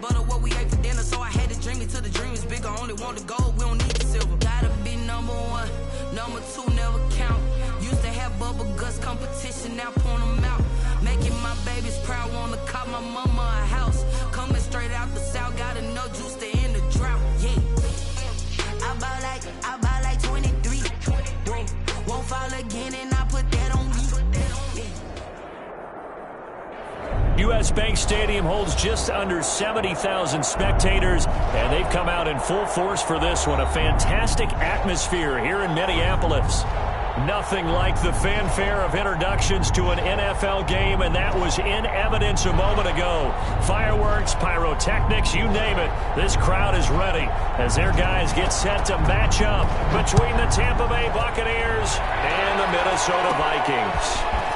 butter what we ate for dinner, so I had to dream it till the dream is bigger. Only want the gold, we don't need the silver. Gotta be number one, number two never count. Used to have bubble guts competition, now point them out. Making my babies proud, wanna cop my mama a house. Coming straight out the south, got enough juice to end the drought. Yeah, I buy like 23. Whoa, won't fall again, and I put that on me. U.S. Bank Stadium holds just under 70,000 spectators, and they've come out in full force for this one. A fantastic atmosphere here in Minneapolis. Nothing like the fanfare of introductions to an NFL game, and that was in evidence a moment ago. Fireworks, pyrotechnics, you name it. This crowd is ready as their guys get set to match up between the Tampa Bay Buccaneers and the Minnesota Vikings.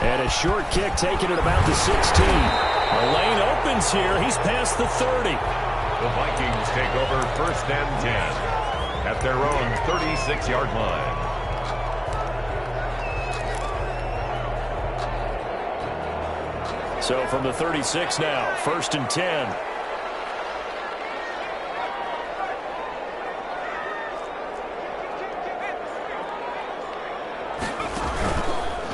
And a short kick taken at about the 16. The lane opens here. He's past the 30. The Vikings take over 1st and 10 at their own 36-yard line. So from the 36 now, 1st and 10.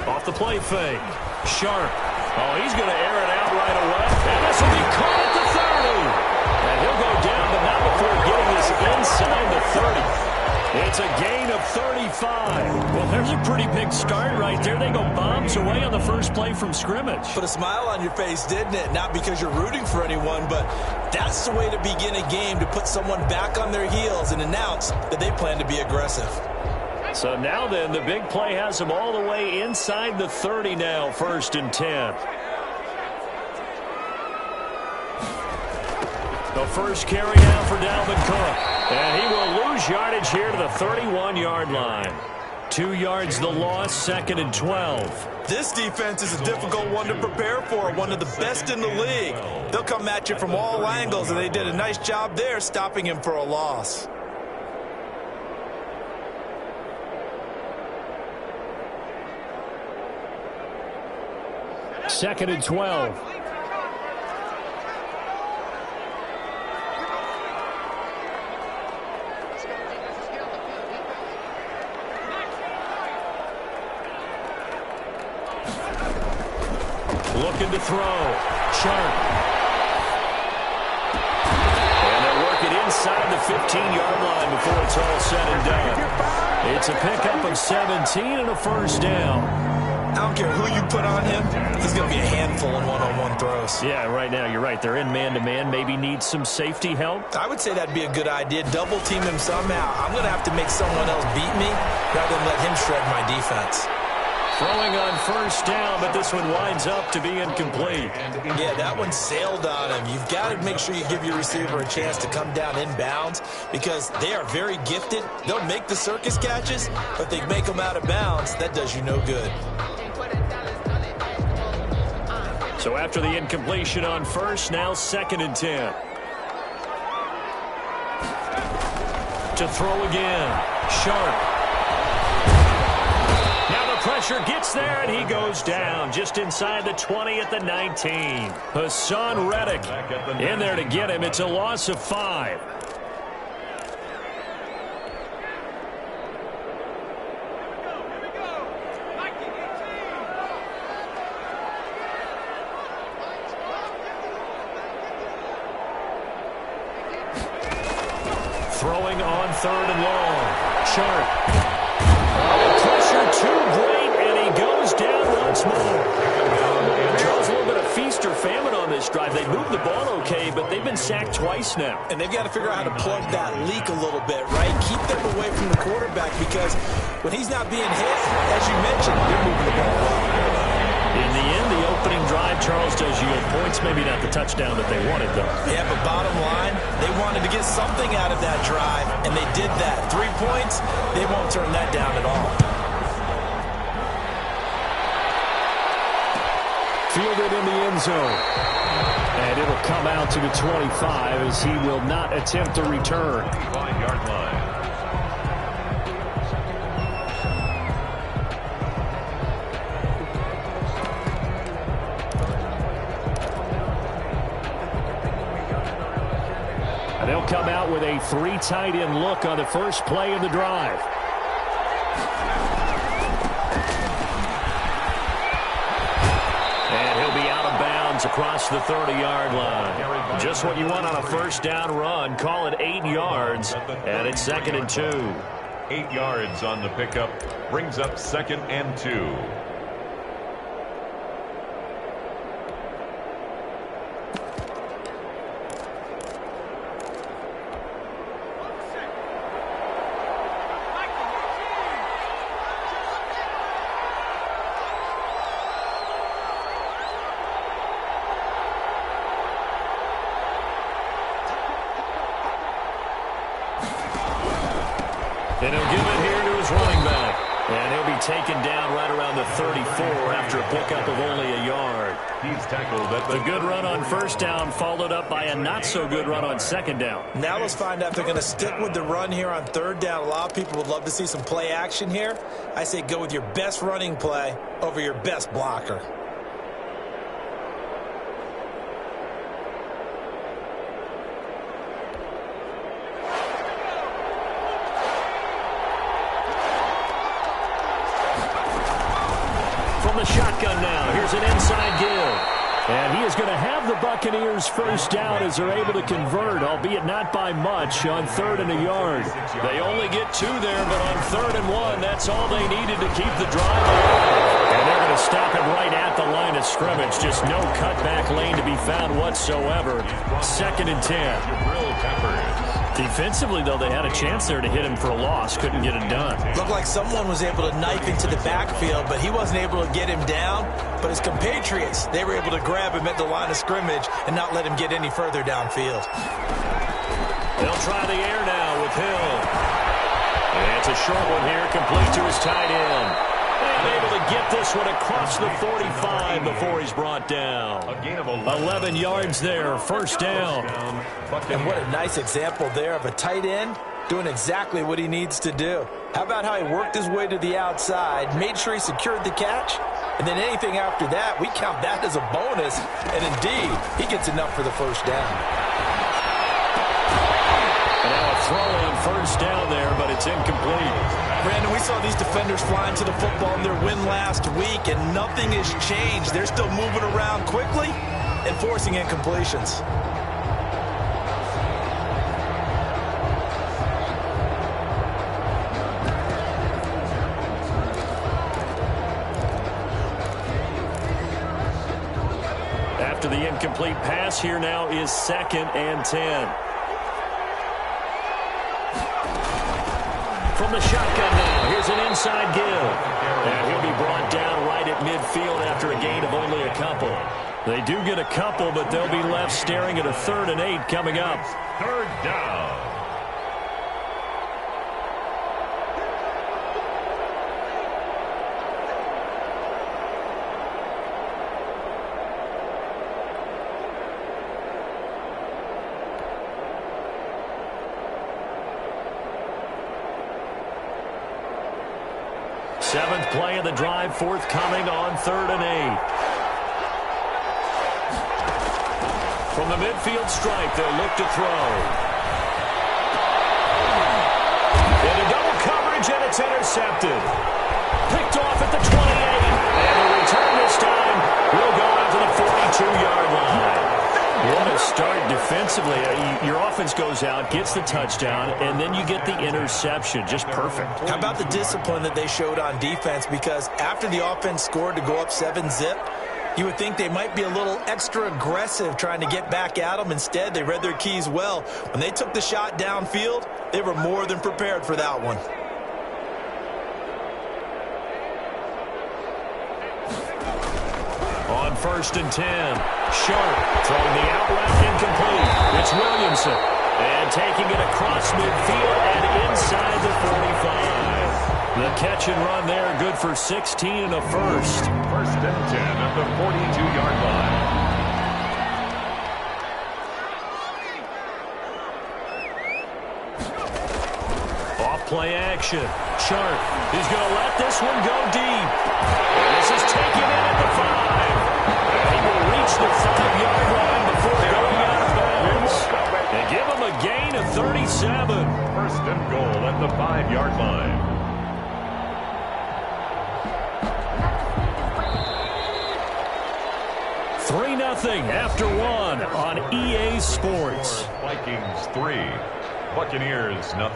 Off the play fake. Sharp. Oh, he's going to air it out right away. And this will be caught at the 30. And he'll go down, but not before getting this inside the 30. It's a gain of 35. Well, there's a pretty big start right there. They go bombs away on the first play from scrimmage. Put a smile on your face, didn't it? Not because you're rooting for anyone, but that's the way to begin a game, to put someone back on their heels and announce that they plan to be aggressive. So now then, the big play has them all the way inside the 30 now, 1st and 10. The first carry now for Dalvin Cook. And he will lose yardage here to the 31-yard line. 2 yards the loss, 2nd and 12. This defense is a difficult one to prepare for, one of the best in the league. They'll come at you from all angles, and they did a nice job there stopping him for a loss. Second and 12. Looking to throw. Sharp. And they'll work it inside the 15-yard line before it's all said and done. It's a pickup of 17 and a 1st down. I don't care who you put on him. He's going to be a handful in one-on-one throws. Yeah, right now, you're right. They're in man-to-man. Maybe need some safety help. I would say that'd be a good idea. Double team him somehow. I'm going to have to make someone else beat me rather than let him shred my defense. Throwing on 1st down, but this one winds up to be incomplete. Yeah, that one sailed on him. You've got to make sure you give your receiver a chance to come down inbounds because they are very gifted. They'll make the circus catches, but they make them out of bounds. That does you no good. So after the incompletion on 1st, now 2nd and 10. To throw again. Sharp. Pressure gets there, and he goes down just inside the 20 at the 19. Hassan Reddick in there to get him. It's a loss of 5. Throwing on 3rd and long. Sharp. Pressure too great, and he goes down once more. Charles, a little bit of feast or famine on this drive. They moved the ball okay, but they've been sacked twice now. And they've got to figure out how to plug that leak a little bit, right? Keep them away from the quarterback because when he's not being hit, as you mentioned, they're moving the ball well. In the end, the opening drive, Charles, does yield points. Maybe not the touchdown that they wanted, though. Yeah, but bottom line, they wanted to get something out of that drive, and they did that. 3 points, they won't turn that down at all. Fielded in the end zone. And it'll come out to the 25 as he will not attempt a return. 5-yard line. They'll come out with a 3 tight end look on the first play of the drive. And he'll be out of bounds across the 30-yard line. Just what you want on a first down run. Call it 8 yards, and it's 2nd and 2. 8 yards on the pickup. Brings up 2nd and 2. And he'll give it here to his running back. And he'll be taken down right around the 34 after a pickup of only a yard. He's tackled at the A good run on first down, followed up by a not-so-good run on second down. Now let's find out if they're going to stick with the run here on third down. A lot of people would love to see some play action here. I say go with your best running play over your best blocker. Shotgun now. Here's an inside give. And he is going to have the Buccaneers first down as they're able to convert, albeit not by much, on 3rd and a yard. They only get 2 there, but on 3rd and 1, that's all they needed to keep the drive alive. And they're going to stop it right at the line of scrimmage. Just no cutback lane to be found whatsoever. 2nd and 10. Defensively, though, they had a chance there to hit him for a loss. Couldn't get it done. Looked like someone was able to knife into the backfield, but he wasn't able to get him down. But his compatriots, they were able to grab him at the line of scrimmage and not let him get any further downfield. They'll try the air now with Hill. And it's a short one here, complete to his tight end. And able to get this one across the 45 before he's brought down. 11 yards there, first down. And what a nice example there of a tight end doing exactly what he needs to do. How about how he worked his way to the outside, made sure he secured the catch, and then anything after that, we count that as a bonus. And indeed, he gets enough for the first down. And now a throw on first down there, but it's incomplete. Brandon, we saw these defenders flying to the football in their win last week, and nothing has changed. They're still moving around quickly and forcing incompletions. After the incomplete pass, here now is 2nd and 10. From the shotgun now, here's an inside give. And he'll be brought down right at midfield after a gain of only a couple. They do get a couple, but they'll be left staring at a 3rd and 8 coming up. 3rd down. Seventh play of the drive, forthcoming on 3rd and 8. From the midfield stripe, they'll look to throw. Into double coverage, and it's intercepted. Picked off at the 28. And the return this time will go out to the 42-yard line. What a start defensively. Your offense goes out, gets the touchdown, and then you get the interception. Just perfect. How about the discipline that they showed on defense? Because after the offense scored to go up 7-zip, you would think they might be a little extra aggressive trying to get back at them. Instead, they read their keys well. When they took the shot downfield, they were more than prepared for that one. On 1st and 10, Sharp throwing the out route incomplete. It's Williamson. And taking it across midfield and inside the 45. The catch and run there, good for 16 and a first. 1st and 10 at the 42-yard line. Off-play action. Sharp is going to let this one go deep. And this is taken in at the 5. And he will reach the 5-yard line before going out of bounds. They give him a gain 7. First and goal at the 5-yard line. Three 0 after one on EA Sports. Vikings 3, Buccaneers 0.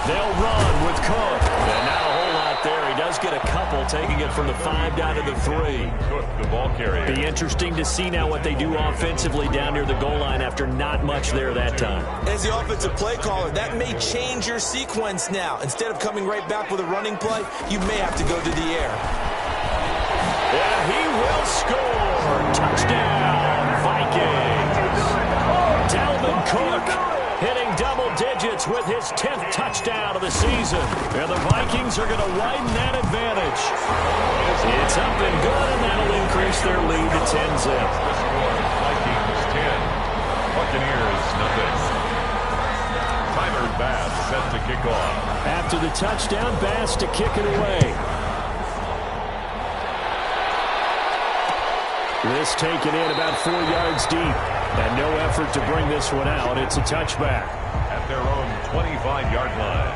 They'll run with Cook. And not a whole lot there. He does get a couple, taking it from the 5 down to the 3. Cook, the ball carrier. Be interesting to see now what they do offensively down near the goal line after not much there that time. As the offensive play caller, that may change your sequence now. Instead of coming right back with a running play, you may have to go to the air. And he will score. Touchdown, Vikings. Dalvin Cook hitting double digits with his 10th touchdown of the season. And the Vikings are going to widen that advantage. It's up and good, and that'll increase their lead to 10-zip. Vikings 10, Buccaneers 0. Tyler Bass set to kick off. After the touchdown, Bass to kick it away. This taken in about 4 yards deep. And no effort to bring this one out. It's a touchback. At their own 25-yard line.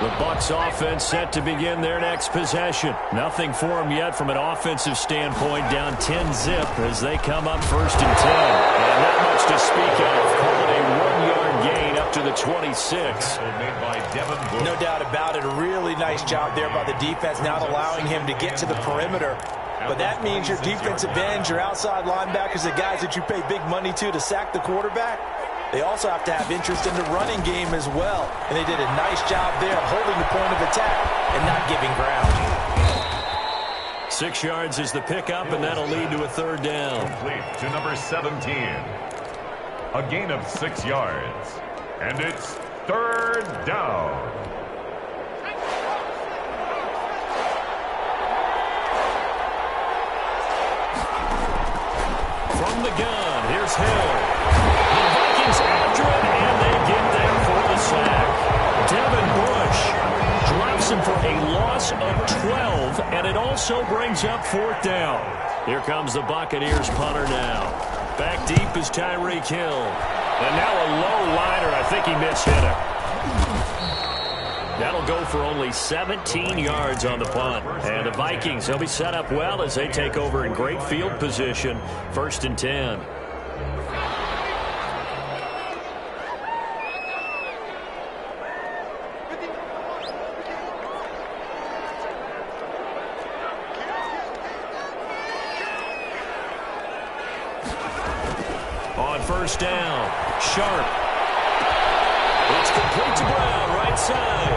The Bucs offense set to begin their next possession. Nothing for them yet from an offensive standpoint. Down 10-zip as they come up 1st and 10. And not much to speak of. Call it a 1-yard gain up to the 26. No doubt about it. A really nice job there by the defense, not allowing him to get to the perimeter. But that means your defensive ends, your outside linebackers, the guys that you pay big money to sack the quarterback, they also have to have interest in the running game as well. And they did a nice job there of holding the point of attack and not giving ground. 6 yards is the pickup, and that'll lead to a 3rd down. Complete to number 17. A gain of 6 yards. And it's 3rd down. From the gun, here's Hill. The Vikings after it, and they get there for the sack. Devin Bush drops him for a loss of 12, and it also brings up 4th down. Here comes the Buccaneers punter now. Back deep is Tyreek Hill. And now a low liner. I think he mishit him. That'll go for only 17 yards on the punt. And the Vikings, they'll be set up well as they take over in great field position. 1st and 10. On 1st down, Sharp. It's complete to Brown, right side.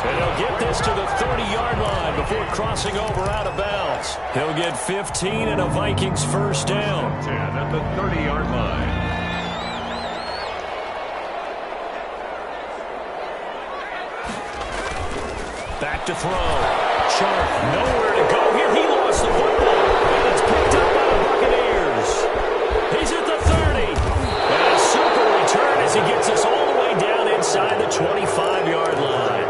And he'll get this to the 30-yard line before crossing over out of bounds. He'll get 15 and a Vikings 1st down. 10 at the 30-yard line. Back to throw. Sharp, nowhere to go here. He lost the football. And it's picked up by the Buccaneers. He's at the 30. And a super return as he gets us all the way down inside the 25-yard line.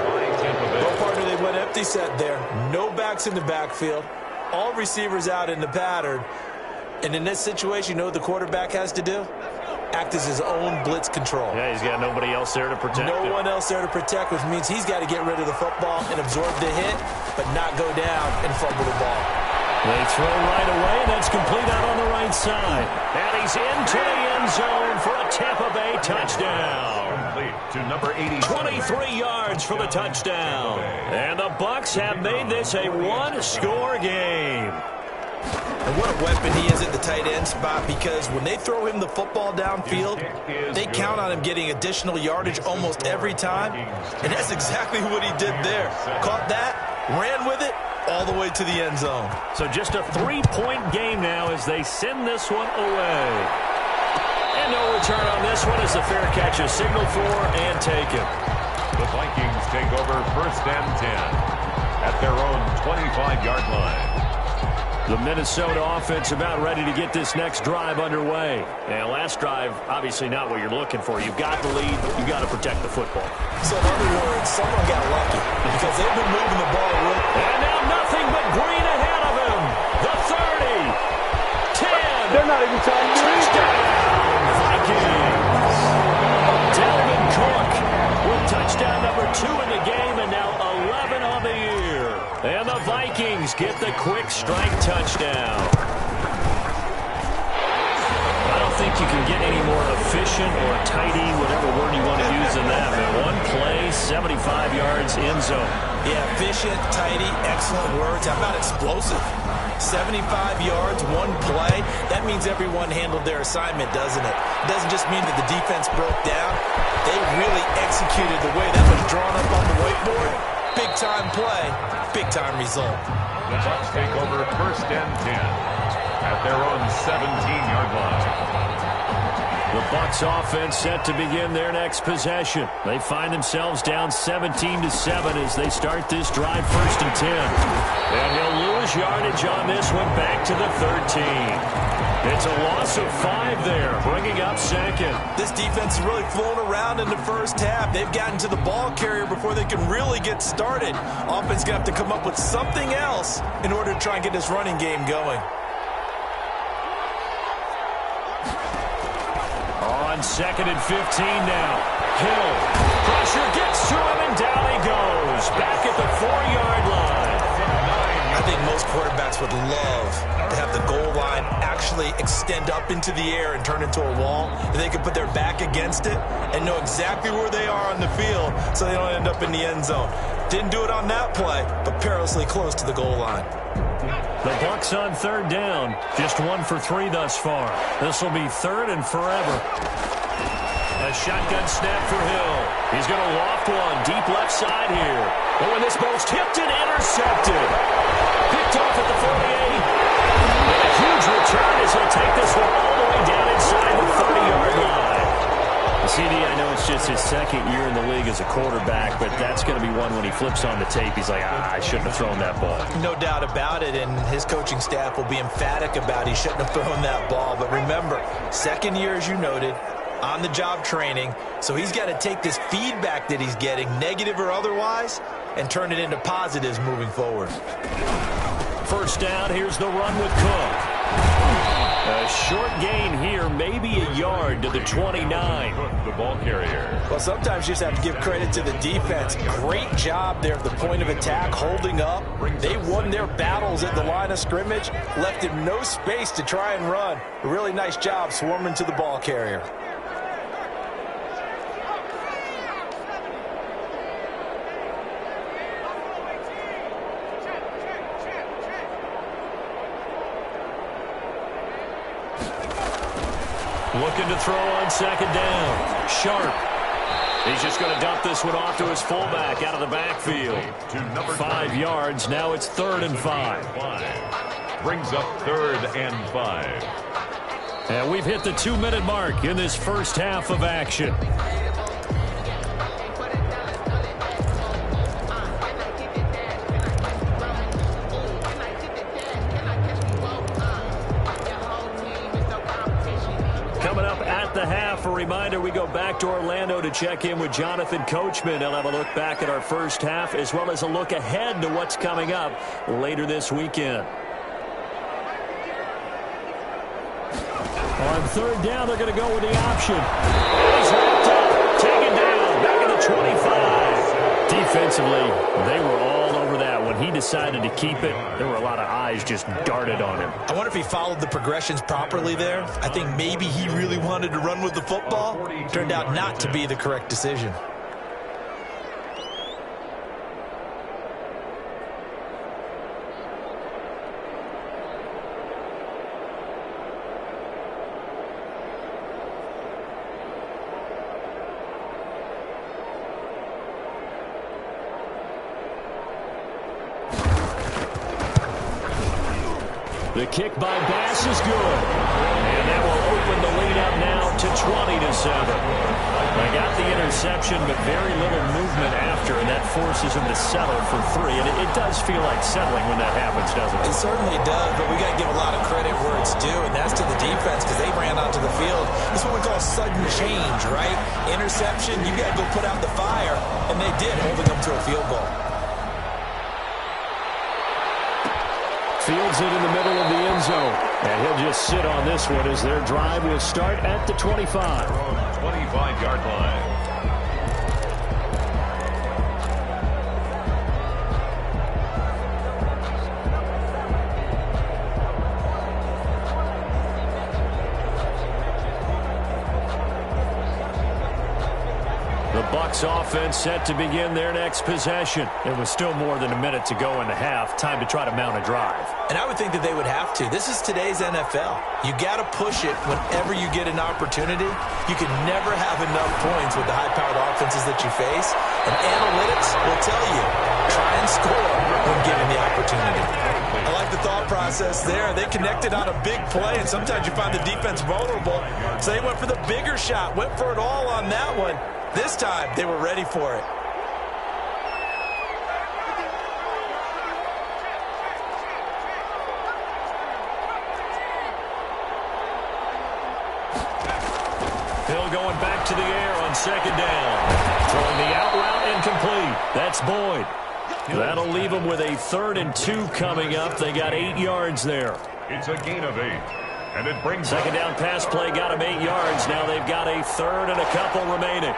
Well, partner, they went empty set there. No backs in the backfield. All receivers out in the pattern. And in this situation, you know what the quarterback has to do? Act as his own blitz control. Yeah, he's got nobody else there to protect him. No one else there to protect, which means he's got to get rid of the football and absorb the hit, but not go down and fumble the ball. They throw right away, and that's complete out on the right side. And he's into the end zone for a Tampa Bay touchdown. Complete to number 80. 23 yards for the touchdown. And the Bucs have made this a one-score game. And what a weapon he is at the tight end spot, because when they throw him the football downfield, they count on him getting additional yardage almost every time. And that's exactly what he did there. Caught that, ran with it, all the way to the end zone. So just a 3-point game now as they send this one away. And no return on this one as the fair catch is signaled for and taken. The Vikings take over 1st and 10 at their own 25-yard line. The Minnesota offense about ready to get this next drive underway. And last drive, obviously not what you're looking for. You've got the lead. You've got to protect the football. So in other words, someone got lucky because they've been moving the ball real quick. And now nothing but green ahead of him. The 30. 10. They're not even trying to Touchdown, Vikings. Dalvin Cook with touchdown number 2 in the game and now 11 on the year. And the Vikings get the quick strike touchdown. I don't think you can get any more efficient or tidy, whatever word you want to use in that. But one play, 75 yards, end zone. Yeah, efficient, tidy, excellent words. How about explosive? 75 yards, one play. That means everyone handled their assignment, doesn't it? It doesn't just mean that the defense broke down. They really executed the way that was drawn up on the whiteboard. Big-time play, big-time result. The Bucs take over 1st and 10 at their own 17-yard line. The Bucs offense set to begin their next possession. They find themselves down 17-7 as they start this drive 1st and 10. And he'll lose yardage on this one back to the 13. It's a loss of 5 there, bringing up 2nd. This defense is really flown around in the first half. They've gotten to the ball carrier before they can really get started. Offense going to have to come up with something else in order to try and get this running game going. On 2nd and 15 now. Hill. Pressure gets to him, and down he goes. Back at the 4-yard line. I think most quarterbacks would love to have the goal line actually extend up into the air and turn into a wall. And they can put their back against it and know exactly where they are on the field so they don't end up in the end zone. Didn't do it on that play, but perilously close to the goal line. The Bucs on 3rd down. Just 1 for 3 thus far. This will be 3rd and forever. A shotgun snap for Hill. He's going to loft one deep left side here. Oh, and this ball's tipped and intercepted. Picked off at the 48. And a huge return as he'll take this one all the way down inside the 30-yard line. CD, I know it's just his 2nd year in the league as a quarterback, but that's going to be one when he flips on the tape. He's like, I shouldn't have thrown that ball. No doubt about it, and his coaching staff will be emphatic about he shouldn't have thrown that ball. But remember, 2nd year, as you noted, on-the-job training, so he's got to take this feedback that he's getting, negative or otherwise, and turn it into positives moving forward. 1st down, here's the run with Cook. A short gain here, maybe a yard to the 29. The ball carrier. Well, sometimes you just have to give credit to the defense. Great job there at the point of attack, holding up. They won their battles at the line of scrimmage, left him no space to try and run. A really nice job swarming to the ball carrier. Looking to throw on 2nd down. Sharp. He's just going to dump this one off to his fullback out of the backfield. 5 yards. Now it's 3rd and 5. Brings up 3rd and 5. And we've hit the 2-minute mark in this first half of action. The half, a reminder, we go back to Orlando to check in with Jonathan Coachman. He'll have a look back at our first half as well as a look ahead to what's coming up later this weekend. On 3rd down, they're going to go with the option. He's wrapped up, taken down, back at the 25. Defensively, they were all over that. When he decided to keep it, there were a lot of eyes just darted on him. I wonder if he followed the progressions properly there. I think maybe he really wanted to run with the football. Turned out not to be the correct decision. The kick by Bass is good. And that will open the lead up now to 20-7. They got the interception, but very little movement after, and that forces him to settle for 3. And it does feel like settling when that happens, doesn't it? It certainly does, but we got to give a lot of credit where it's due, and that's to the defense because they ran onto the field. This is what we call sudden change, right? Interception, you got to go put out the fire, and they did, holding them to a field goal. Fields it in the middle of the end zone. And he'll just sit on this one as their drive will start at the 25. 25-yard line. Bucs offense set to begin their next possession. It was still more than a minute to go in the half. Time to try to mount a drive. And I would think that they would have to. This is today's NFL. You got to push it whenever you get an opportunity. You can never have enough points with the high-powered offenses that you face. And analytics will tell you, try and score when given the opportunity. I like the thought process there. They connected on a big play, and sometimes you find the defense vulnerable. So they went for the bigger shot, went for it all on that one. This time, they were ready for it. Hill going back to the air on second down. Throwing the out route incomplete. That's Boyd. That'll leave them with a 3rd and 2 coming up. They got 8 yards there. It's a gain of 8. And it brings second down pass play got them 8 yards. Now they've got a 3rd and a couple remaining.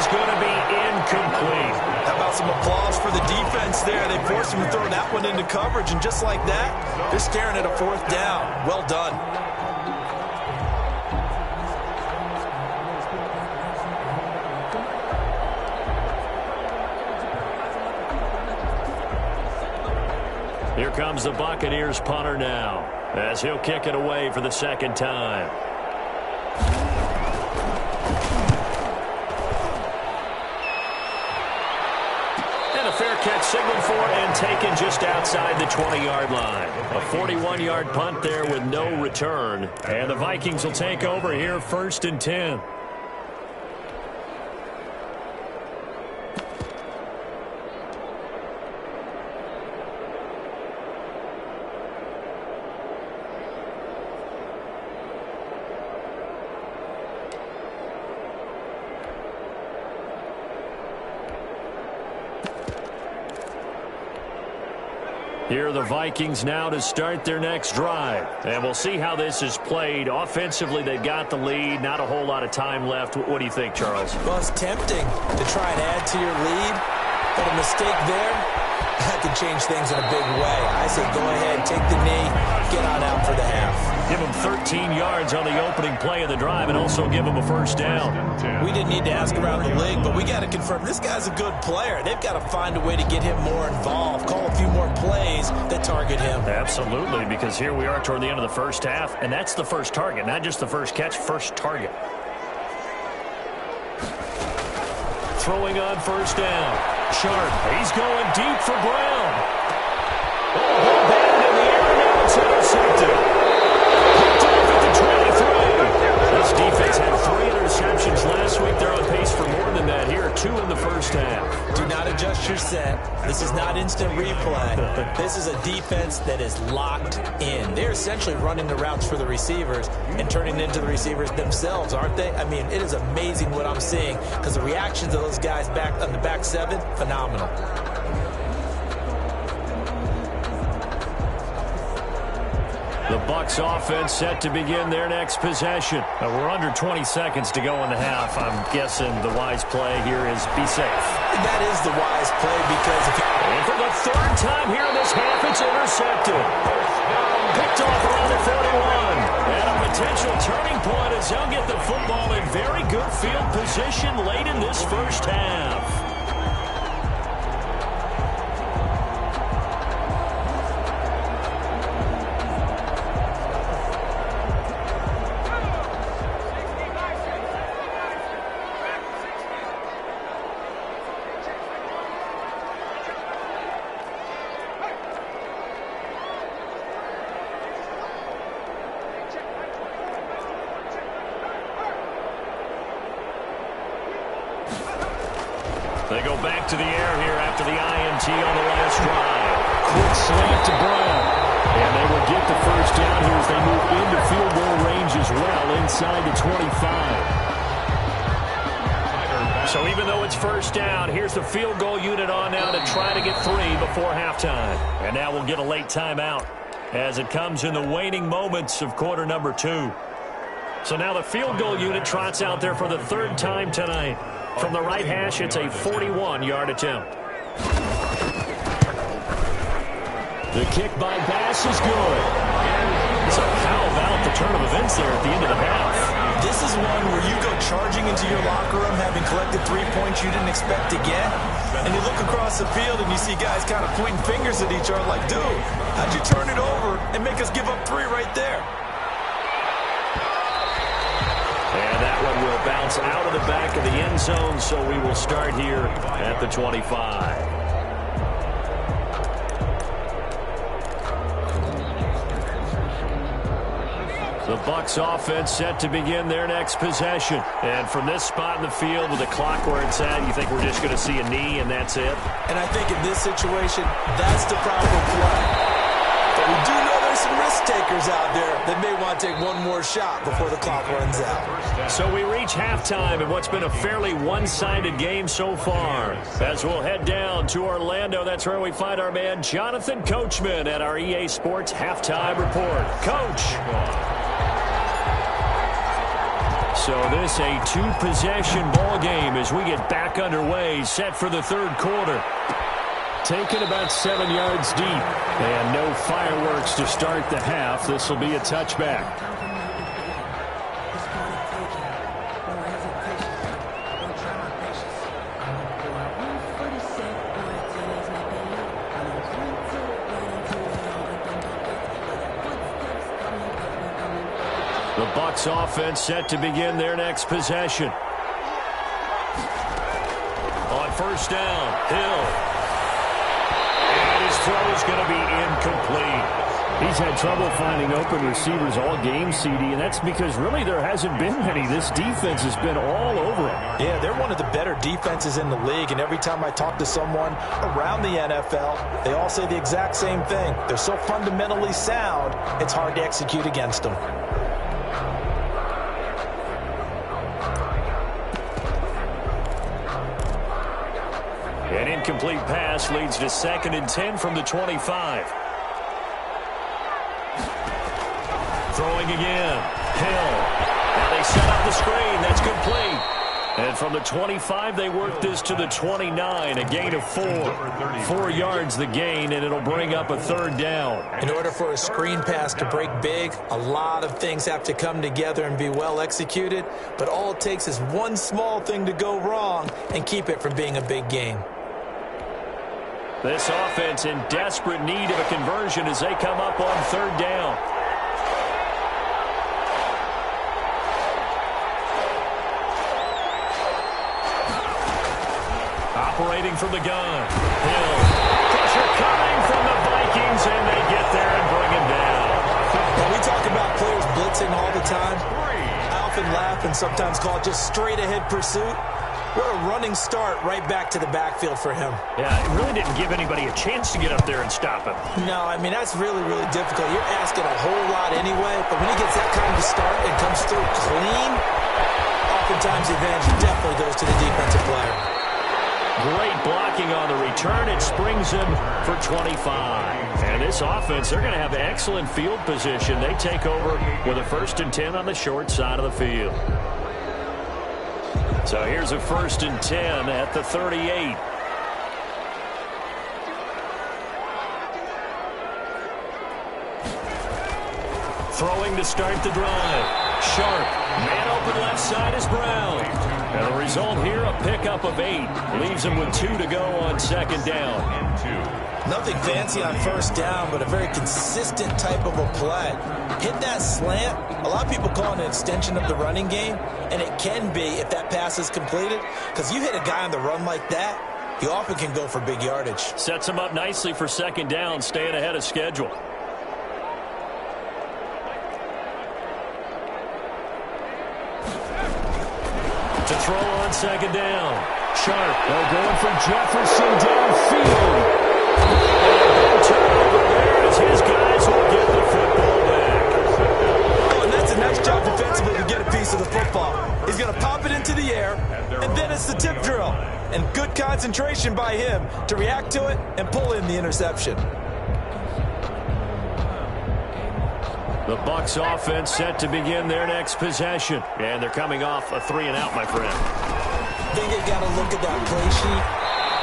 Going to be incomplete. How about some applause for the defense there? They forced him to throw that one into coverage, and just like that, they're staring at a 4th down. Well done. Here comes the Buccaneers punter now, as he'll kick it away for the 2nd time. Catch signaled for and taken just outside the 20-yard line. A 41-yard punt there with no return. And the Vikings will take over here 1st and 10. Here are the Vikings now to start their next drive. And we'll see how this is played. Offensively, they've got the lead. Not a whole lot of time left. What do you think, Charles? Well, it's tempting to try and add to your lead. But a mistake there, that could change things in a big way. I say go ahead, take the knee, get on out for the half. Give them 13 yards on the opening play of the drive and also give them a 1st down. We didn't need to ask around the league, but we got to confirm this guy's a good player. They've got to find a way to get him more involved, call a few more plays that target him. Absolutely, because here we are toward the end of the 1st half, and that's the first target, not just the first catch, first target. Throwing on 1st down. Sharp, he's going deep for Brown. Oh, batted in the air, now it's intercepted. Picked off at the 23. This defense had 3 interceptions last week. They're on pace for more than that here. 2 in the 1st half. Do not adjust your set. This is not instant replay. This is a defense that is locked in. They're essentially running the routes for the receivers and turning it into the receivers themselves, aren't they? I mean, it is amazing what I'm seeing because the reactions of those guys back on the back 7, phenomenal. The Bucs offense set to begin their next possession. We're under 20 seconds to go in the half. I'm guessing the wise play here is be safe. That is the wise play because if and for the 3rd time here in this half, it's intercepted. Picked off around the 41. And a potential turning point as they'll get the football in very good field position late in this 1st half. They go back to the air here after the INT on the last drive. Quick slant to Brown. And they will get the first down here as they move into field goal range as well, inside the 25. So even though it's first down, here's the field goal unit on now to try to get 3 before halftime. And now we'll get a late timeout as it comes in the waning moments of quarter number 2. So now the field goal unit trots out there for the 3rd time tonight. From the right hash, it's a 41-yard attempt. The kick by Bass is good. So how about the turn of events there at the end of the half? This is one where you go charging into your locker room having collected 3 points you didn't expect to get, and you look across the field and you see guys kind of pointing fingers at each other like, dude, how'd you turn it over and make us give up 3 right there? And that one will bounce out of the back of the end zone, so we will start here at the 25. The Bucs offense set to begin their next possession. And from this spot in the field with the clock where it's at, you think we're just going to see a knee and that's it? And I think in this situation, that's the proper play. But we do know there's some risk takers out there that may want to take one more shot before the clock runs out. So we reach halftime in what's been a fairly one-sided game so far. As we'll head down to Orlando, that's where we find our man Jonathan Coachman at our EA Sports Halftime Report. Coach. So this a 2-possession ball game as we get back underway, set for the 3rd quarter. Taken about 7 yards deep, and no fireworks to start the half. This will be a touchback. The Bucs offense set to begin their next possession. On first down, Hill. And his throw is going to be incomplete. He's had trouble finding open receivers all game, CD, and that's because really there hasn't been many. This defense has been all over him. Yeah, they're one of the better defenses in the league, and every time I talk to someone around the NFL, they all say the exact same thing. They're so fundamentally sound, it's hard to execute against them. An incomplete pass leads to 2nd and 10 from the 25. Throwing again. Hill. Now they set up the screen. That's complete. And from the 25, they work this to the 29. A gain of 4. 4 yards the gain, and it'll bring up a 3rd down. In order for a screen pass to break big, a lot of things have to come together and be well executed. But all it takes is one small thing to go wrong and keep it from being a big gain. This offense in desperate need of a conversion as they come up on 3rd down. Operating from the gun. Hill. Pressure coming from the Vikings, and they get there and bring him down. When we talk about players blitzing all the time, I often laugh and sometimes call it just straight-ahead pursuit. What a running start right back to the backfield for him. Yeah, it really didn't give anybody a chance to get up there and stop him. No, I mean, that's really, really difficult. You're asking a whole lot anyway, but when he gets that kind of start and comes through clean, oftentimes the advantage definitely goes to the defensive player. Great blocking on the return. It springs him for 25. And this offense, they're going to have excellent field position. They take over with a 1st and 10 on the short side of the field. So here's a 1st and 10 at the 38. Throwing to start the drive. Sharp. Man open left side is Brown. And the result here, a pickup of 8. Leaves him with 2 to go on 2nd down. Nothing fancy on 1st down, but a very consistent type of a play. Hit that slant. A lot of people call it an extension of the running game, and it can be if that pass is completed, because you hit a guy on the run like that, you often can go for big yardage. Sets him up nicely for 2nd down, staying ahead of schedule. To throw on 2nd down. sharp. They're going for Jefferson downfield. And turnover there as his guys will get the football back. Oh, and that's a nice job defensively to get a piece of the football. He's going to pop it into the air, and then it's the tip drill. And good concentration by him to react to it and pull in the interception. The Bucs offense set to begin their next possession. And they're coming off a 3-and-out, my friend. I think they've got to look at that play sheet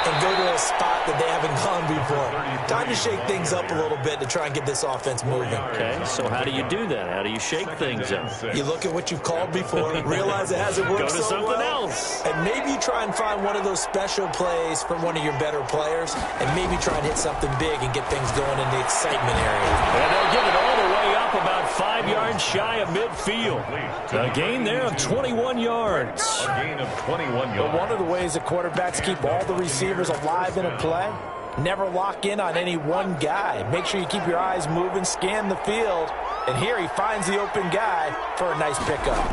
and go to a spot that they haven't gone before. Time to shake things up a little bit to try and get this offense moving. Okay, so how do you do that? How do you shake things up? You look at what you've called before, realize it hasn't worked Go to so something well, else. and maybe try and find one of those special plays from one of your better players, and maybe try and hit something big and get things going in the excitement area. And they'll get it all the way up about 5 yards shy of midfield. A gain there of 21 yards. A gain of 21 yards. But one of the ways that quarterbacks keep all the receivers alive in a play, never lock in on any one guy. Make sure you keep your eyes moving, scan the field, and here he finds the open guy for a nice pickup.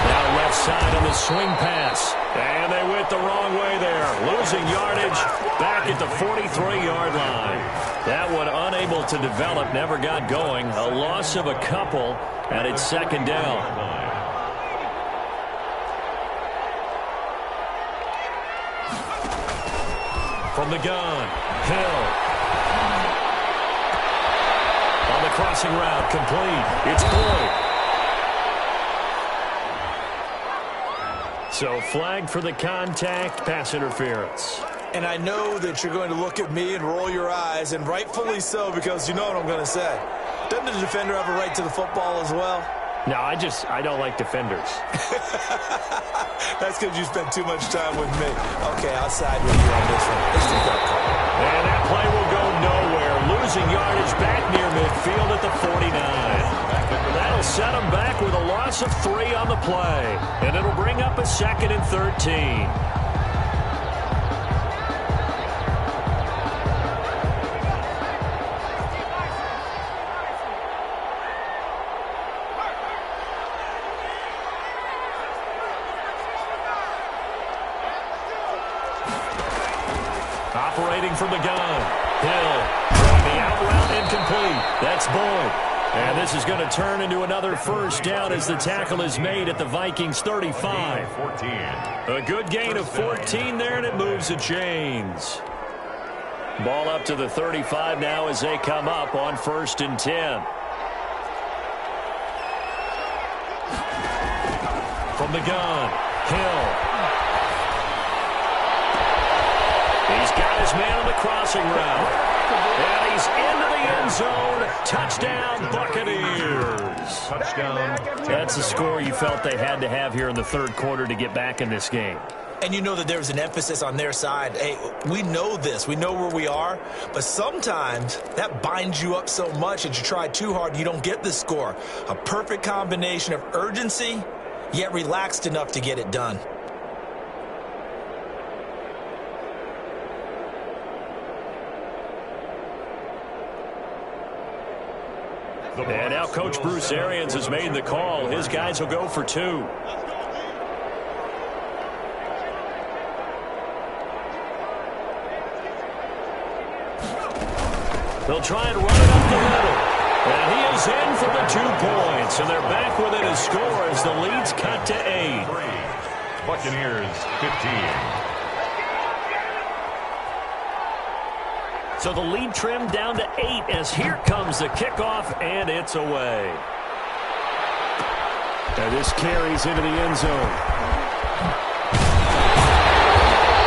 Now left side on the swing pass. And they went the wrong way there. Losing yardage back at the 43-yard line. That one unable to develop, never got going. A loss of a couple, and it's second down. From the gun, Hill. On the crossing route, complete. It's Boyd. So flag for the contact, pass interference. And I know that you're going to look at me and roll your eyes, and rightfully so, because you know what I'm going to say. Doesn't the defender have a right to the football as well? No, I don't like defenders. That's because you spent too much time with me. Okay, I'll side with you on this one. Let's take that call. And that play will go nowhere. Losing yardage back near midfield at the 49. That'll set them back with a loss of 3 on the play. And it'll bring up a 2nd and 13. Operating from the gun. Hill. The out route incomplete. That's Boyd. And this is going to turn into another first down as the tackle is made at the Vikings 35. A good gain of 14 there, and it moves the chains. Ball up to the 35 now as they come up on 1st and 10. From the gun, Hill. He's got his man on the crossing route. And he's into the end zone. Touchdown, Buccaneers. Touchdown. That's the score you felt they had to have here in the 3rd quarter to get back in this game. And you know that there's an emphasis on their side. Hey, we know this. We know where we are. But sometimes that binds you up so much that you try too hard and you don't get the score. A perfect combination of urgency, yet relaxed enough to get it done. And now Coach Bruce Arians has made the call. His guys will go for 2. They'll try and run it up the middle. And he is in for the 2 points. And they're back within a score as the lead's cut to 8. Buccaneers 15. So the lead trimmed down to 8 as here comes the kickoff, and it's away. And this carries into the end zone.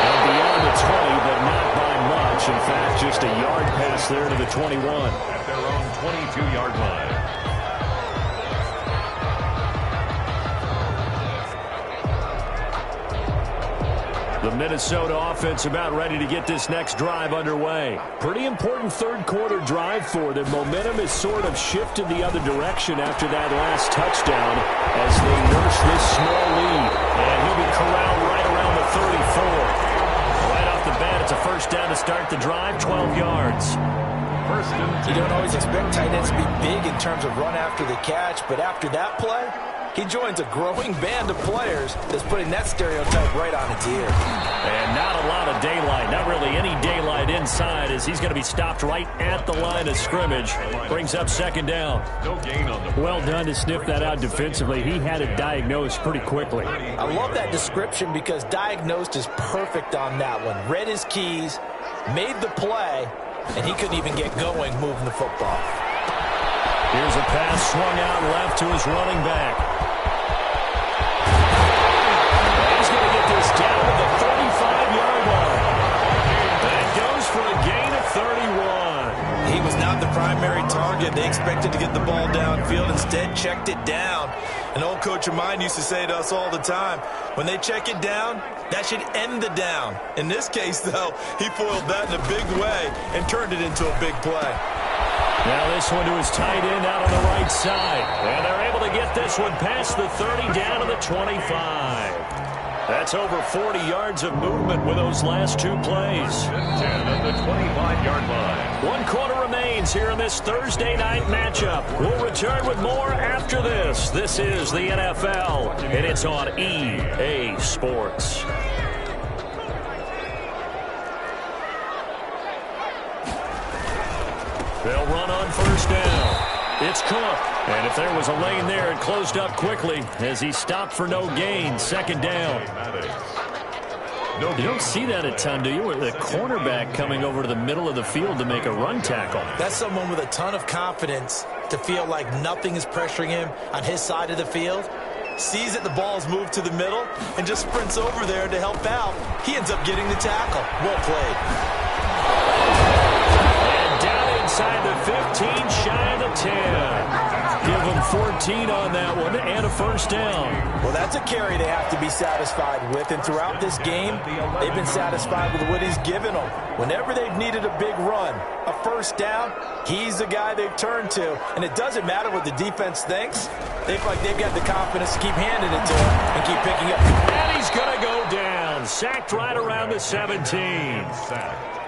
And beyond the 20, but not by much. In fact, just a yard pass there to the 21. At their own 22-yard line. The Minnesota offense about ready to get this next drive underway. Pretty important 3rd quarter drive for them. Momentum has sort of shifted the other direction after that last touchdown as they nurse this small lead. And he'll be corralled right around the 34. Right off the bat, it's a first down to start the drive, 12 yards. First and 10. You don't always expect tight ends to be big in terms of run after the catch, but after that play, he joins a growing band of players that's putting that stereotype right on its ear. And not a lot of daylight, not really any daylight inside, as he's going to be stopped right at the line of scrimmage. Brings up second down. No gain on the Well done to sniff that out defensively. He had it diagnosed pretty quickly. I love that description because diagnosed is perfect on that one. Read his keys, made the play, and he couldn't even get going moving the football. Here's a pass swung out left to his running back. He's going to get this down to the 35-yard line. That goes for a gain of 31. He was not the primary target. They expected to get the ball downfield. Instead, checked it down. An old coach of mine used to say to us all the time, when they check it down, that should end the down. In this case, though, he foiled that in a big way and turned it into a big play. Now this one to his tight end out on the right side. And they're able to get this one past the 30 down to the 25. That's over 40 yards of movement with those last two plays. 10 at the 25-yard line. 1 quarter remains here in this Thursday night matchup. We'll return with more after this. This is the NFL, and it's on EA Sports. They'll run on first down. It's Cook. And if there was a lane there, it closed up quickly as he stopped for no gain. Second down. You don't see that a ton, do you? With the cornerback coming over to the middle of the field to make a run tackle. That's someone with a ton of confidence to feel like nothing is pressuring him on his side of the field. Sees that the ball is moved to the middle and just sprints over there to help out. He ends up getting the tackle. Well played. Inside the 15, shy of the 10. Give them 14 on that one and a first down. Well, that's a carry they have to be satisfied with, and throughout this game, they've been satisfied with what he's given them. Whenever they've needed a big run, a first down, he's the guy they've turned to, and it doesn't matter what the defense thinks. They feel like they've got the confidence to keep handing it to him and keep picking up. And he's going to go down, sacked right around the 17.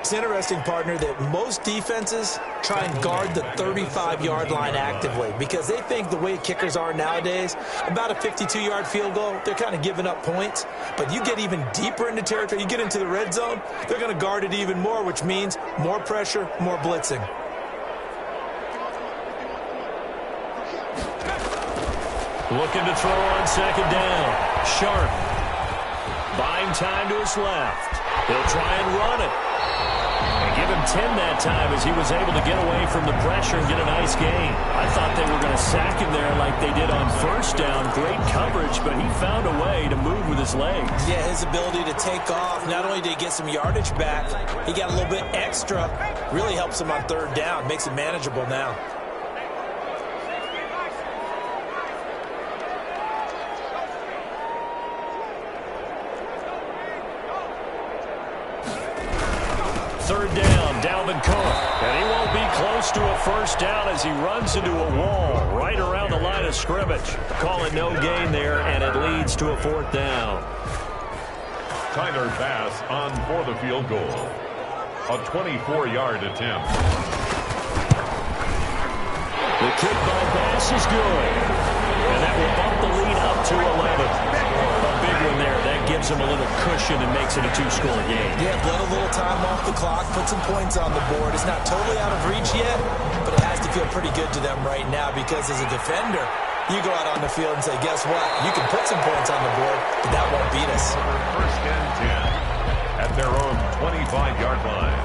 It's interesting, partner, that most defenses try and guard the 35-yard line actively because they think the way kickers are nowadays, about a 52-yard field goal, they're kind of giving up points. But you get even deeper into territory, you get into the red zone, they're going to guard it even more, which means more pressure, more blitzing. Looking to throw on second down. Sharp. Buying time to his left. He'll try and run it. Give him 10 that time as he was able to get away from the pressure and get a nice gain. I thought they were going to sack him there like they did on first down. Great coverage, but he found a way to move with his legs. Yeah, his ability to take off. Not only did he get some yardage back, he got a little bit extra. Really helps him on third down. Makes it manageable now. Third down, Dalvin Cook. And he won't be close to a first down as he runs into a wall right around the line of scrimmage. Call it no gain there, and it leads to a fourth down. Tyler Bass on for the field goal. A 24-yard attempt. The kick by Bass is good. And that will bump the lead up to 11. A big one there. That gives them a little cushion and makes it a two-score game. Yeah, let a little time off the clock, put some points on the board. It's not totally out of reach yet, but it has to feel pretty good to them right now because as a defender, you go out on the field and say, guess what? You can put some points on the board, but that won't beat us. First and 10 at their own 25-yard line.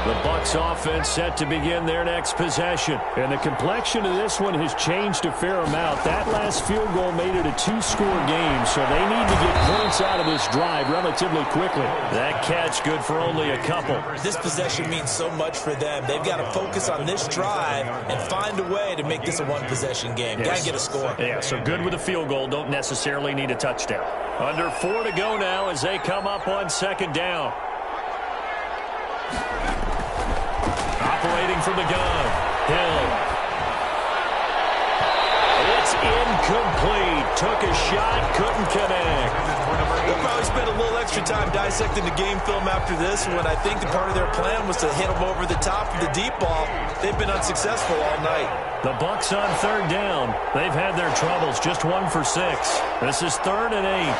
The Bucs offense set to begin their next possession. And the complexion of this one has changed a fair amount. That last field goal made it a two-score game, so they need to get points out of this drive relatively quickly. That catch good for only a couple. This possession means so much for them. They've got to focus on this drive and find a way to make this a one-possession game. Yes. Got to get a score. Yeah, so good with a field goal. Don't necessarily need a touchdown. Under 4 to go now as they come up on second down. Operating from the gun. Hill. It's incomplete. Took a shot, couldn't connect. They'll probably spend a little extra time dissecting the game film after this one. I think the part of their plan was to hit them over the top of the deep ball. They've been unsuccessful all night. The Bucs on third down. They've had their troubles, just 1 for 6. This is 3rd and 8.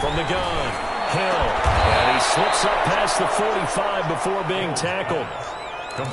From the gun, Hill. And he slips up past the 45 before being tackled.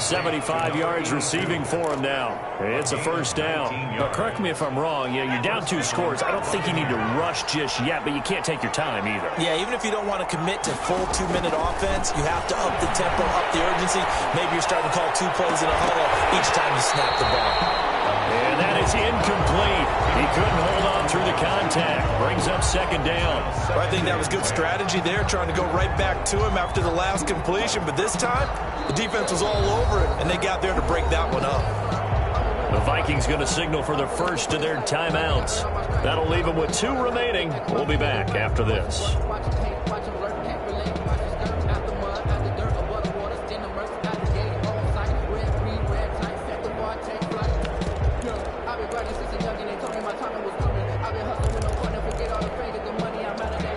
75 yards receiving for him now. It's a first down. Now, correct me if I'm wrong. You're down 2 scores. I don't think you need to rush just yet, but you can't take your time either. Yeah, even if you don't want to commit to full 2-minute offense, you have to up the tempo, up the urgency. Maybe you're starting to call 2 plays in a huddle each time you snap the ball. And that is incomplete. He couldn't hold on through the contact. Brings up 2nd down. Well, I think that was good strategy there, trying to go right back to him after the last completion. But this time, the defense was all over it, and they got there to break that one up. The Vikings going to signal for the first of their timeouts. That'll leave them with 2 remaining. We'll be back after this.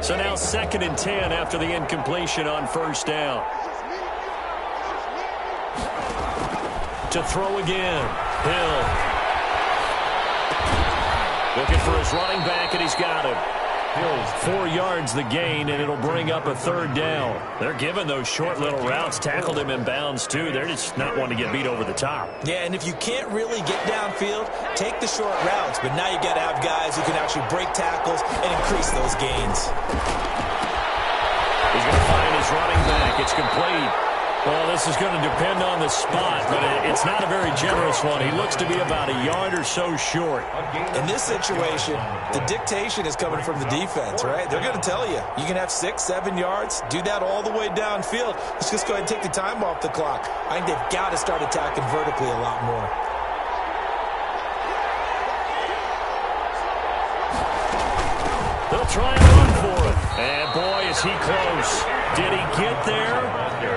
So now 2nd and 10 after the incompletion on first down. To throw again. Hill. Looking for his running back, and he's got him. Hill's 4 yards the gain, and it'll bring up a 3rd down. They're giving those short little routes. Tackled him in bounds, too. They're just not wanting to get beat over the top. Yeah, and if you can't really get downfield, take the short routes. But now you got to have guys who can actually break tackles and increase those gains. He's going to find his running back. It's complete. Well, this is going to depend on the spot, but it's not a very generous one. He looks to be about a yard or so short. In this situation, the dictation is coming from the defense, right? They're going to tell you, you can have 6, 7 yards, do that all the way downfield. Let's just go ahead and take the time off the clock. I think they've got to start attacking vertically a lot more. They'll try and run for it. And boy, is he close. Did he get there?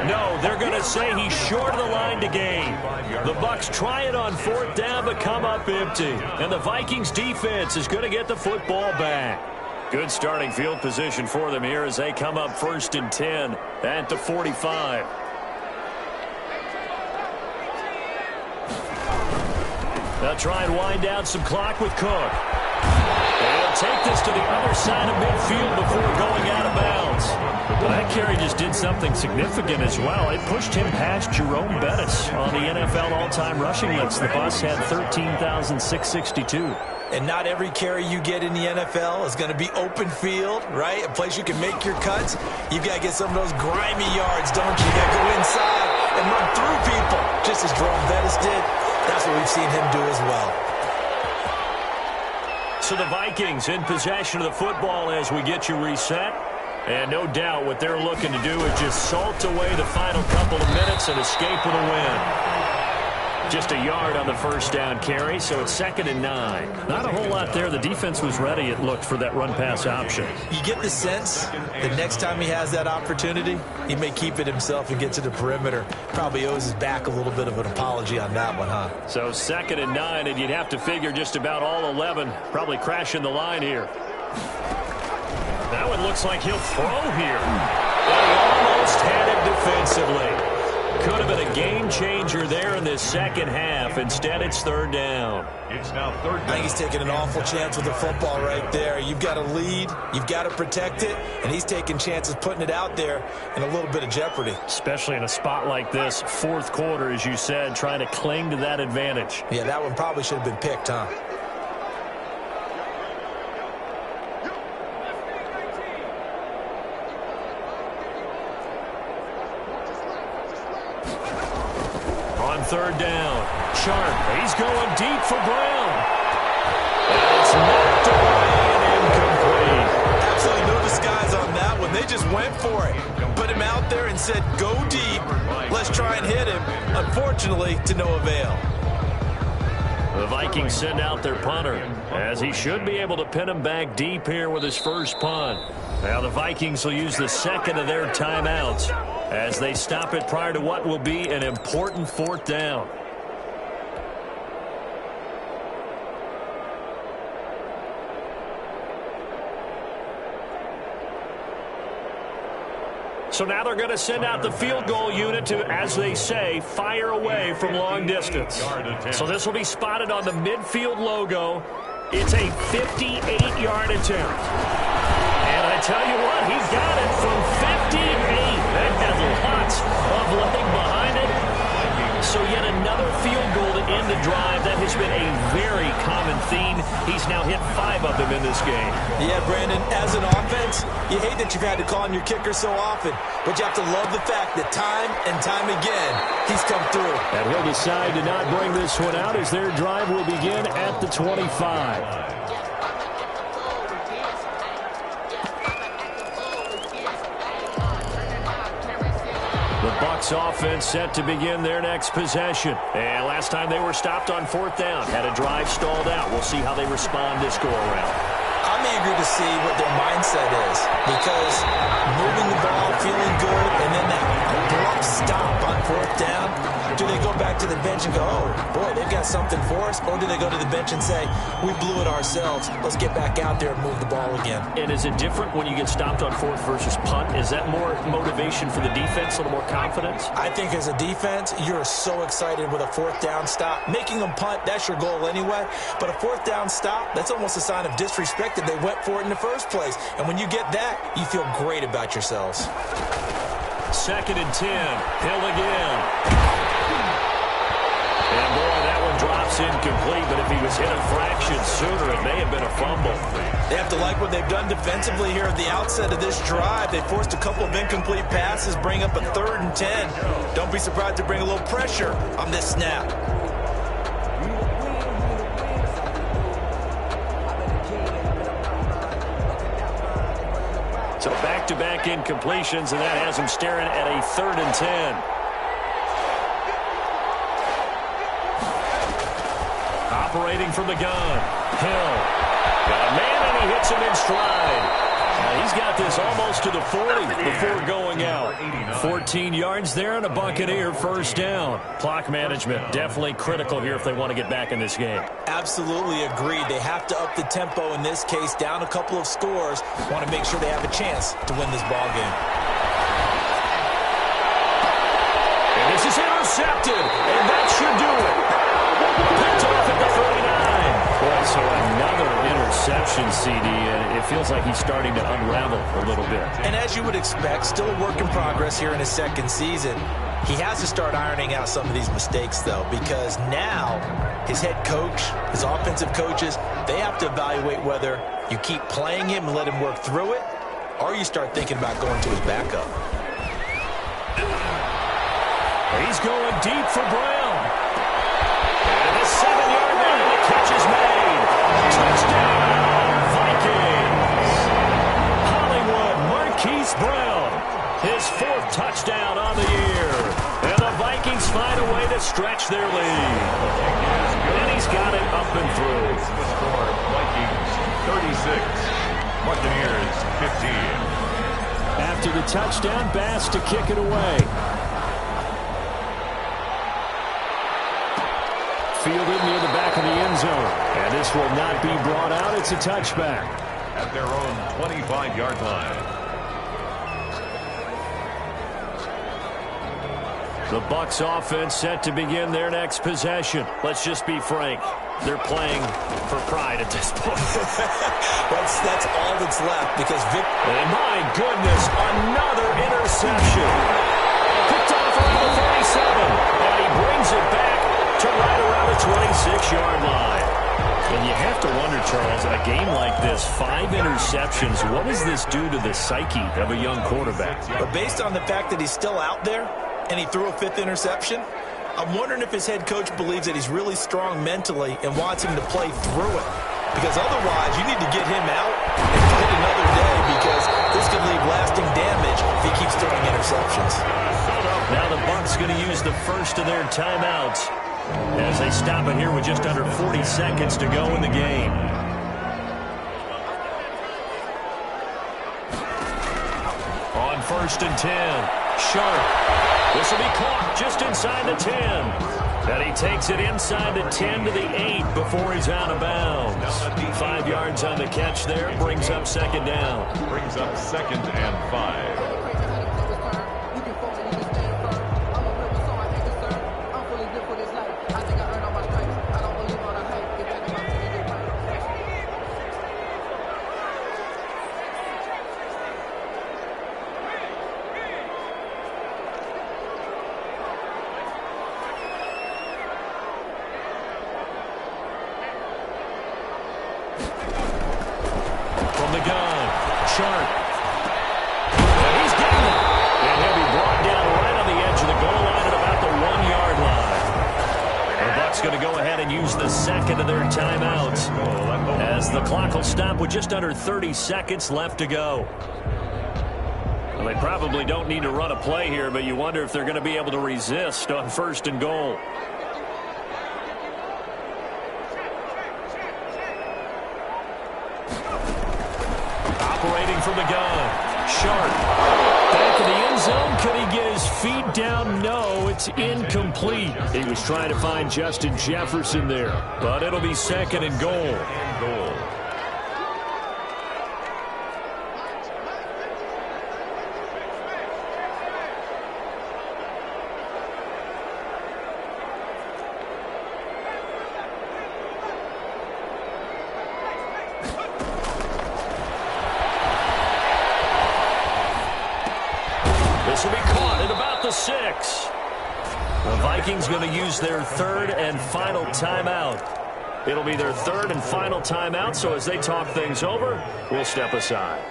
No, they're going to say he's short of the line to gain. The Bucs try it on 4th down, but come up empty. And the Vikings defense is going to get the football back. Good starting field position for them here as they come up 1st and 10 at the 45. They'll try and wind down some clock with Cook. They'll take this to the other side of midfield before going out of bounds. Well, that carry just did something significant as well. It pushed him past Jerome Bettis on the NFL all-time rushing list. The Bucs had 13,662. And not every carry you get in the NFL is going to be open field, right? A place you can make your cuts. You've got to get some of those grimy yards, don't you? You got to go inside and run through people, just as Jerome Bettis did. That's what we've seen him do as well. So the Vikings in possession of the football as we get you reset. And no doubt what they're looking to do is just salt away the final couple of minutes and escape with a win. Just a yard on the first down carry, so it's 2nd and 9. Not a whole lot there. The defense was ready, it looked, for that run-pass option. You get the sense that next time he has that opportunity, he may keep it himself and get to the perimeter. Probably owes his back a little bit of an apology on that one, huh? So 2nd and 9, and you'd have to figure just about all 11 probably crashing the line here. That one looks like he'll throw here. But he almost had it defensively. Could have been a game changer there in this second half. Instead, it's 3rd down. It's now 3rd down. I think he's taking an awful chance with the football right there. You've got to lead. You've got to protect it. And he's taking chances putting it out there in a little bit of jeopardy. Especially in a spot like this, 4th quarter, as you said, trying to cling to that advantage. Yeah, that one probably should have been picked, huh? On 3rd down, Sharp, he's going deep for Brown. And it's knocked away and incomplete. Absolutely no disguise on that one. They just went for it. Put him out there and said, go deep. Let's try and hit him. Unfortunately, to no avail. The Vikings send out their punter, as he should be able to pin him back deep here with his first punt. Now the Vikings will use the 2nd of their timeouts as they stop it prior to what will be an important 4th down. So now they're going to send out the field goal unit to, as they say, fire away from long distance. So this will be spotted on the midfield logo. It's a 58-yard attempt. And I tell you what, he's got it from 58. That has lots of leg behind it. So yet another field goal to end the drive. That has been a very common theme. He's now hit 5 of them in this game. Yeah, Brandon, as an offense, you hate that you've had to call on your kicker so often, but you have to love the fact that time and time again, he's come through. And he'll decide to not bring this one out as their drive will begin at the 25. The Bucs offense set to begin their next possession. And last time they were stopped on 4th down, had a drive stalled out. We'll see how they respond this go-around. I'm eager to see what their mindset is, because moving the ball, feeling good, and then that abrupt stop on 4th down, do they go back to the bench and go, oh, boy, they've got something for us? Or do they go to the bench and say, we blew it ourselves, let's get back out there and move the ball again? And is it different when you get stopped on 4th versus punt? Is that more motivation for the defense, a little more confidence? I think as a defense, you're so excited with a 4th down stop. Making them punt, that's your goal anyway. But a 4th down stop, that's almost a sign of disrespect that they went for it in the first place. And when you get that, you feel great about yourselves. 2nd and 10. Hill again. And boy, that one drops incomplete, but if he was hit a fraction sooner, it may have been a fumble. They have to like what they've done defensively here at the outset of this drive. They forced a couple of incomplete passes, bring up a 3rd and 10. Don't be surprised to bring a little pressure on this snap. So back-to-back incompletions, and that has him staring at a 3rd and 10. Operating from the gun. Hill. Got a man, and he hits him in stride. He's got this almost to the 40 before going out. 14 yards there and a Buccaneer 1st down. Clock management definitely critical here if they want to get back in this game. Absolutely agreed. They have to up the tempo in this case, down a couple of scores. Want to make sure they have a chance to win this ball game. And this is intercepted, and that should do it. Picked off at the 39. Boy, so another interception, CD, and it feels like he's starting to unravel a little bit. And as you would expect, still a work in progress here in his 2nd season. He has to start ironing out some of these mistakes, though, because now his head coach, his offensive coaches, they have to evaluate whether you keep playing him and let him work through it, or you start thinking about going to his backup. He's going deep for Brown. And a 7-yard line, and the catch is made. Touchdown, Vikings. Hollywood Marquise Brown, his 4th touchdown on the year. And the Vikings find a way to stretch their lead. And he's got it up and through. The score, Vikings 36, Buccaneers 15. After the touchdown, Bass to kick it away. Fielded near the back of the end zone. And this will not be brought out. It's a touchback. At their own 25-yard line. The Bucs offense set to begin their next possession. Let's just be frank. They're playing for pride at this point. that's all that's left because And my goodness, another interception. Picked off around the 37. And he brings it back to right around the 26-yard line. And you have to wonder, Charles, in a game like this, 5 interceptions, what does this do to the psyche of a young quarterback? But based on the fact that he's still out there and he threw a 5th interception, I'm wondering if his head coach believes that he's really strong mentally and wants him to play through it. Because otherwise, you need to get him out and fight another day, because this could leave lasting damage if he keeps throwing interceptions. Now the Bucs going to use the first of their timeouts as they stop it here with just under 40 seconds to go in the game. On 1st and 10, Sharp. This will be caught just inside the 10. And he takes it inside the 10 to the 8 before he's out of bounds. 5 yards on the catch there, brings up 2nd down. Brings up 2nd and 5. use the second of their timeouts, as the clock will stop with just under 30 seconds left to go. Well, they probably don't need to run a play here, but you wonder if they're going to be able to resist on 1st and goal. Operating from the gun, Sharp. Back in the end zone, could he get his feet down? No, it's incomplete. He was trying to find Justin Jefferson there, but it'll be 2nd and goal. This will be caught at about the 6. The Vikings going to use their 3rd and final timeout. It'll be their 3rd and final timeout, so as they talk things over, we'll step aside.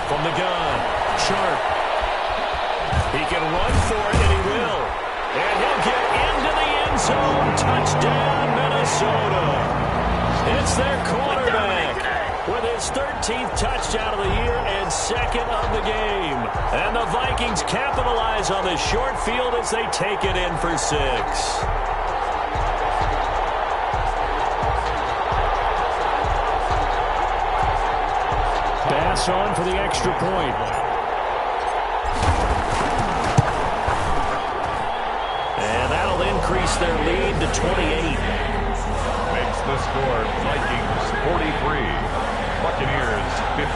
From the gun, Sharp. He can run for it, and he will. And he'll get into the end zone. Touchdown, Minnesota. It's their quarterback with his 13th touchdown of the year and 2nd of the game. And the Vikings capitalize on the short field as they take it in for 6. Bass on for the extra point. Increase their lead to 28. Makes the score Vikings 43, Buccaneers 15.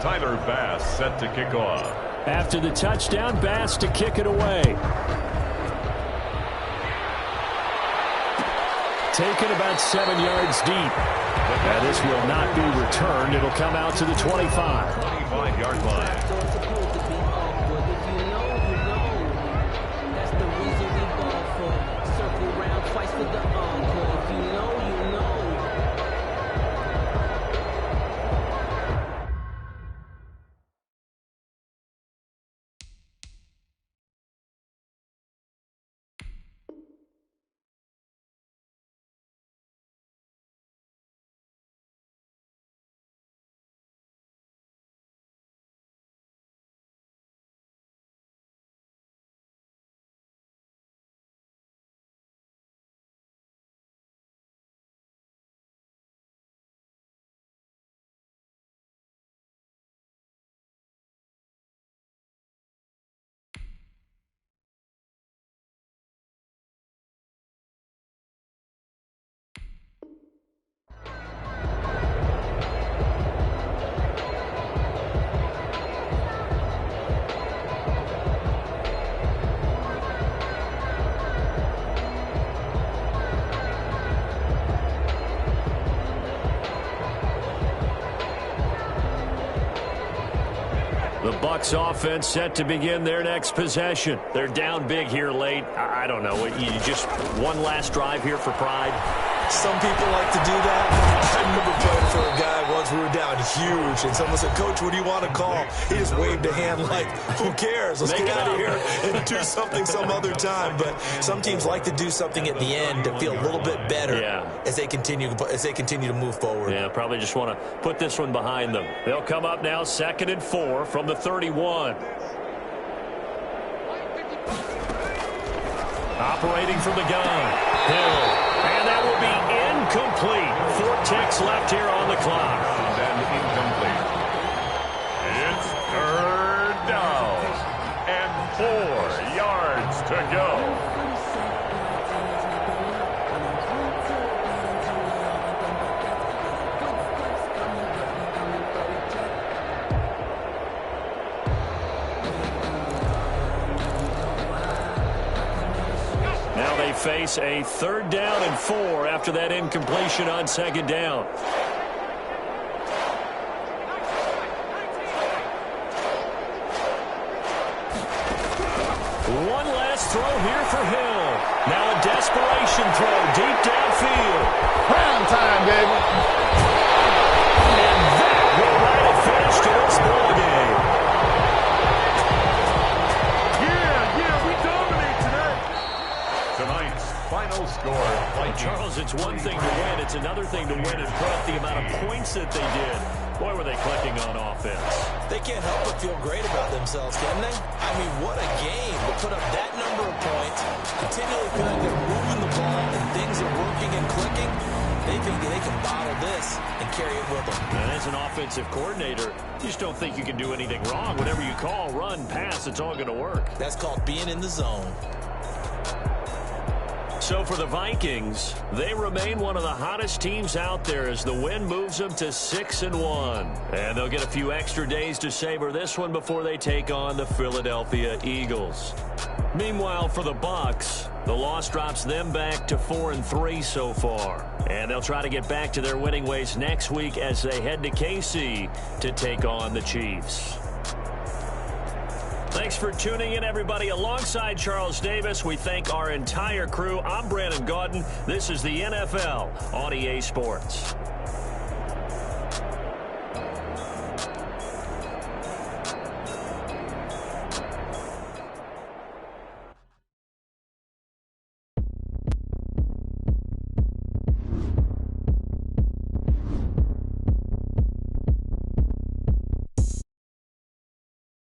Tyler Bass set to kick off. After the touchdown, Bass to kick it away. Taken about 7 yards deep. Now this will not be returned. It'll come out to the 25. 25-yard line. The Bucs offense set to begin their next possession. They're down big here late. I don't know. You just one last drive here for pride. Some people like to do that. I remember playing for a guy once. We were down huge, and someone said, "Coach, what do you want to call?" He just waved a hand like, "Who cares? Let's get out of here and do something some other time." But some teams like to do something at the end to feel a little bit better as they continue to move forward. Yeah, probably just want to put this one behind them. They'll come up now 2nd and 4 from the 31. Operating from the gun, Hill. And that will be incomplete. 4 ticks left here on the clock. And incomplete. It's 3rd down and 4 yards to go. face a 3rd down and 4 after that incompletion on 2nd down. One last throw here for Hill. Now a desperation throw deep downfield. Prime time, baby. And that will write a finish to this ball game. Yeah, we dominate tonight. Tonight's final score. Charles, it's one thing to win. It's another thing to win and put up the amount of points that they did. Boy, were they clicking on offense. They can't help but feel great about themselves, can they? I mean, what a game to put up that number of points, continually feel like they're moving the ball and things are working and clicking. They think they can bottle this and carry it with them. And as an offensive coordinator, you just don't think you can do anything wrong. Whatever you call, run, pass, it's all going to work. That's called being in the zone. So for the Vikings, they remain one of the hottest teams out there as the win moves them to 6-1. And they'll get a few extra days to savor this one before they take on the Philadelphia Eagles. Meanwhile, for the Bucs, the loss drops them back to 4-3 so far. And they'll try to get back to their winning ways next week as they head to KC to take on the Chiefs. Thanks for tuning in, everybody. Alongside Charles Davis, we thank our entire crew. I'm Brandon Gaudin. This is the NFL on EA Sports.